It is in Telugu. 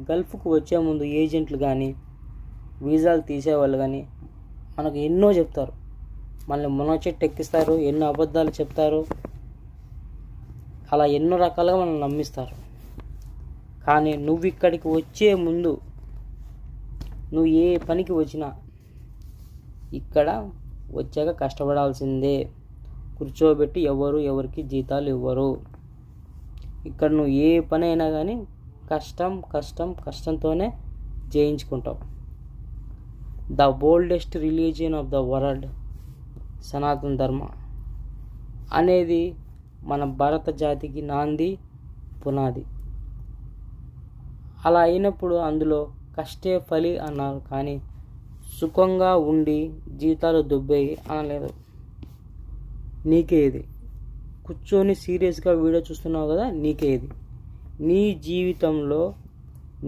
గల్ఫ్కు వచ్చే ముందు ఏజెంట్లు కానీ వీసాలు తీసేవాళ్ళు కానీ మనకు ఎన్నో చెప్తారు. మళ్ళీ మునగ చెట్టు ఎక్కిస్తారు, ఎన్నో అబద్ధాలు చెప్తారు, అలా ఎన్నో రకాలుగా మనల్ని నమ్మిస్తారు. కానీ నువ్వు ఇక్కడికి వచ్చే ముందు నువ్వు ఏ పనికి వచ్చినా ఇక్కడ వచ్చాక కష్టపడాల్సిందే. కూర్చోబెట్టి ఎవరికి జీతాలు ఇవ్వరు. ఇక్కడ నువ్వు ఏ పని అయినా కానీ కష్టంతోనే జయించుకుంటావు. The boldest religion of the world Sanatana Dharma అనేది మన భారత జాతికి నాంది, పునాది. అలా అయినప్పుడు అందులో కష్టే ఫలి అన్నారు, కానీ సుఖంగా ఉండి జీతాలు దుబ్బేయి అనలేదు. నీకే ఇది. కూర్చొని సీరియస్గా వీడియో చూస్తున్నావు కదా, నీకే ఇది. నీ జీవితంలో